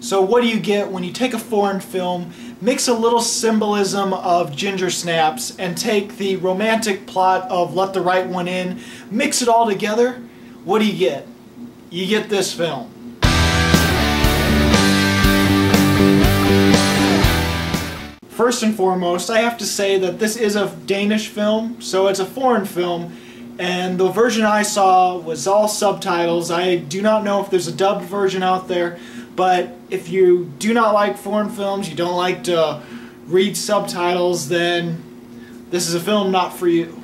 So what do you get when you take a foreign film, mix a little symbolism of ginger snaps, and take the romantic plot of Let the Right One In, mix it all together? What do you get? You get this film. First and foremost, I have to say that this is a Danish film, so it's a foreign film, and the version I saw was all subtitles. I do not know if there's a dubbed version out there, but if you do not like foreign films, you don't like to read subtitles, then this is a film not for you.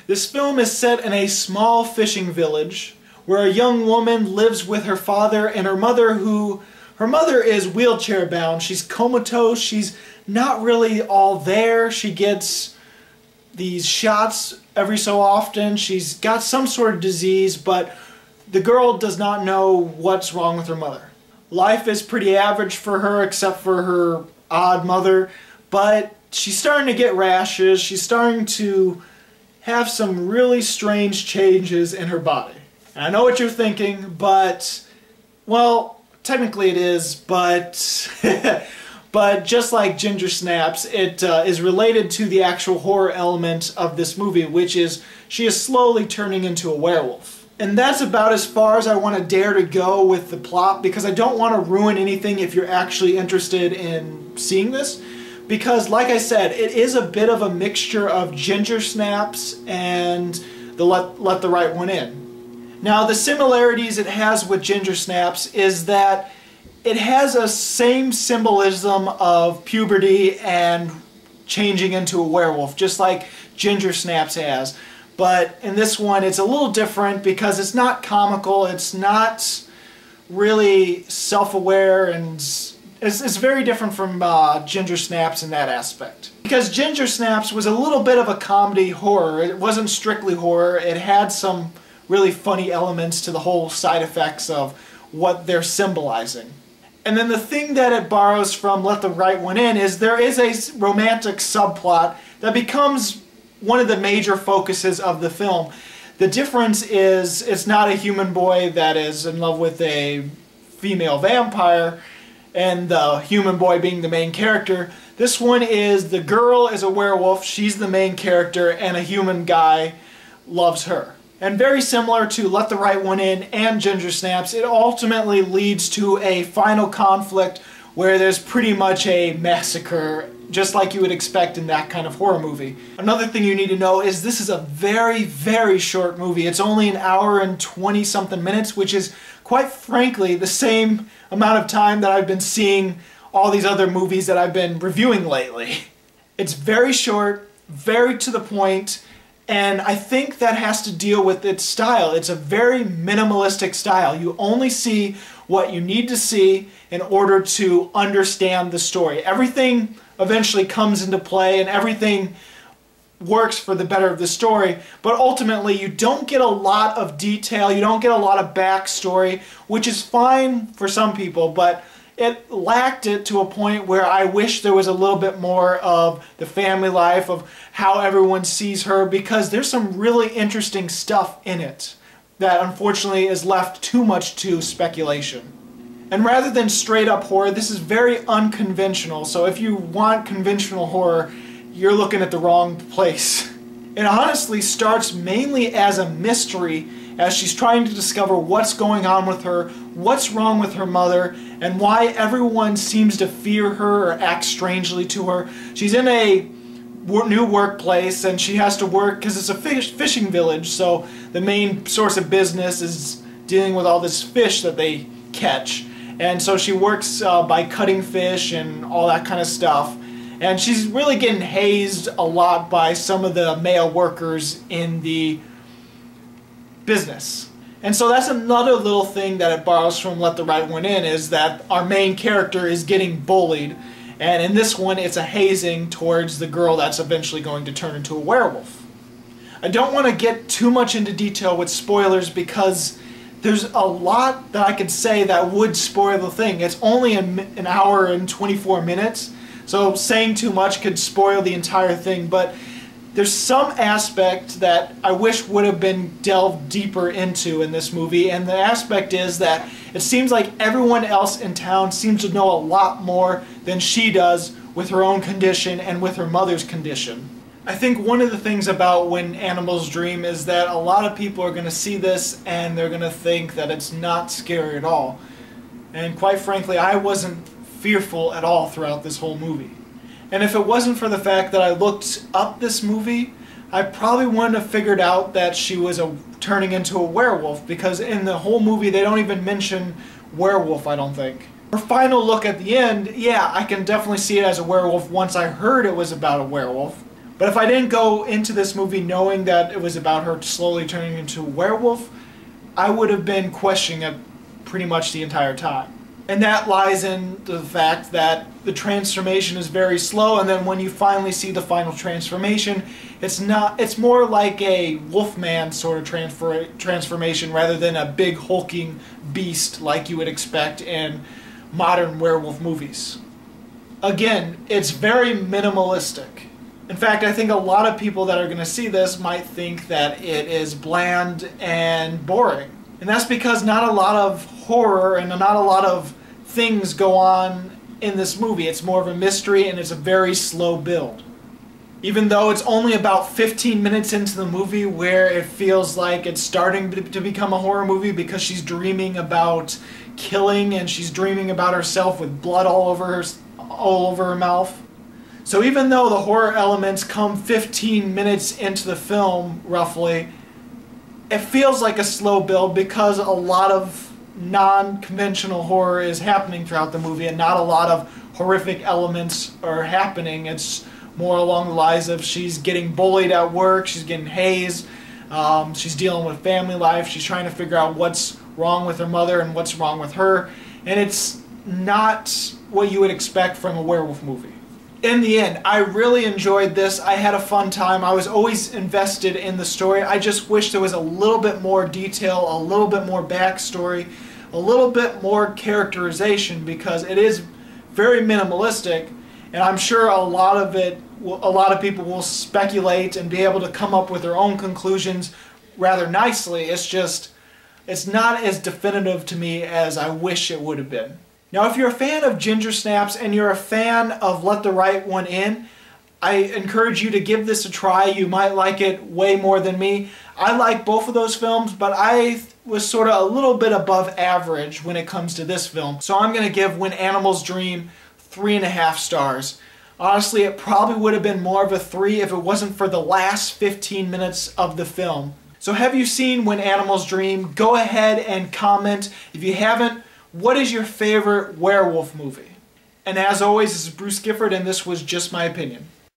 This film is set in a small fishing village where a young woman lives with her father and her mother her mother is wheelchair bound. She's comatose. She's not really all there. She gets these shots every so often. She's got some sort of disease, but the girl does not know what's wrong with her mother. Life is pretty average for her except for her odd mother, but she's starting to get rashes. She's starting to have some really strange changes in her body. And I know what you're thinking, but, well, technically it is, but but just like Ginger Snaps, it is related to the actual horror element of this movie, which is she is slowly turning into a werewolf. And that's about as far as I want to dare to go with the plot, because I don't want to ruin anything if you're actually interested in seeing this. Because, like I said, it is a bit of a mixture of Ginger Snaps and the Let the Right One In. Now, the similarities it has with Ginger Snaps is that it has a same symbolism of puberty and changing into a werewolf, just like Ginger Snaps has. But in this one, it's a little different because it's not comical, it's not really self-aware, and it's very different from Ginger Snaps in that aspect. Because Ginger Snaps was a little bit of a comedy horror. It wasn't strictly horror. It had some really funny elements to the whole side effects of what they're symbolizing. And then the thing that it borrows from Let the Right One In is there is a romantic subplot that becomes one of the major focuses of the film. The difference is it's not a human boy that is in love with a female vampire and the human boy being the main character. This one is the girl is a werewolf, she's the main character, and a human guy loves her. And very similar to Let the Right One In and Ginger Snaps, it ultimately leads to a final conflict where there's pretty much a massacre, just like you would expect in that kind of horror movie. Another thing you need to know is this is a very, very short movie. It's only an hour and 20-something minutes, which is, quite frankly, the same amount of time that I've been seeing all these other movies that I've been reviewing lately. It's very short, very to the point, and I think that has to deal with its style. It's a very minimalistic style. You only see what you need to see in order to understand the story. Everything eventually comes into play and everything works for the better of the story, but ultimately you don't get a lot of detail, you don't get a lot of backstory, which is fine for some people, but it lacked it to a point where I wish there was a little bit more of the family life, of how everyone sees her, because there's some really interesting stuff in it that unfortunately is left too much to speculation. And rather than straight up horror, this is very unconventional, so if you want conventional horror, you're looking at the wrong place. It honestly starts mainly as a mystery as she's trying to discover what's going on with her, what's wrong with her mother, and why everyone seems to fear her or act strangely to her. She's in a new workplace and she has to work because it's a fishing village, so the main source of business is dealing with all this fish that they catch. And so she works by cutting fish and all that kind of stuff. And she's really getting hazed a lot by some of the male workers in the business. And so that's another little thing that it borrows from Let the Right One In, is that our main character is getting bullied. And in this one, it's a hazing towards the girl that's eventually going to turn into a werewolf. I don't want to get too much into detail with spoilers because there's a lot that I could say that would spoil the thing. It's only an hour and 24 minutes, so saying too much could spoil the entire thing, but There's some aspect that I wish would have been delved deeper into in this movie, and the aspect is that it seems like everyone else in town seems to know a lot more than she does with her own condition and with her mother's condition. I think one of the things about When Animals Dream is that a lot of people are going to see this and they're going to think that it's not scary at all. And quite frankly, I wasn't fearful at all throughout this whole movie. And if it wasn't for the fact that I looked up this movie, I probably wouldn't have figured out that she was turning into a werewolf, because in the whole movie they don't even mention werewolf, I don't think. Her final look at the end, yeah, I can definitely see it as a werewolf once I heard it was about a werewolf. But if I didn't go into this movie knowing that it was about her slowly turning into a werewolf, I would have been questioning it pretty much the entire time. And that lies in the fact that the transformation is very slow, and then when you finally see the final transformation, it's more like a Wolfman sort of transformation rather than a big hulking beast like you would expect in modern werewolf movies. Again, it's very minimalistic. In fact, I think a lot of people that are going to see this might think that it is bland and boring. And that's because not a lot of horror and not a lot of things go on in this movie. It's more of a mystery, and it's a very slow build. Even though it's only about 15 minutes into the movie where it feels like it's starting to become a horror movie, because she's dreaming about killing and she's dreaming about herself with blood all over her mouth. So even though the horror elements come 15 minutes into the film, roughly, it feels like a slow build because a lot of non-conventional horror is happening throughout the movie and not a lot of horrific elements are happening. It's more along the lines of she's getting bullied at work, she's getting hazed, she's dealing with family life, she's trying to figure out what's wrong with her mother and what's wrong with her, and it's not what you would expect from a werewolf movie. In the end, I really enjoyed this. I had a fun time. I was always invested in the story. I just wish there was a little bit more detail, a little bit more backstory, a little bit more characterization, because it is very minimalistic, and I'm sure a lot of people will speculate and be able to come up with their own conclusions rather nicely. It's not as definitive to me as I wish it would have been. Now, if you're a fan of Ginger Snaps and you're a fan of Let the Right One In, I encourage you to give this a try. You might like it way more than me. I like both of those films, but I was sort of a little bit above average when it comes to this film. So I'm going to give When Animals Dream 3.5 stars. Honestly, it probably would have been more of a 3 if it wasn't for the last 15 minutes of the film. So have you seen When Animals Dream? Go ahead and comment. If you haven't, what is your favorite werewolf movie? And as always, this is Bruce Gifford, and this was Just My Opinion.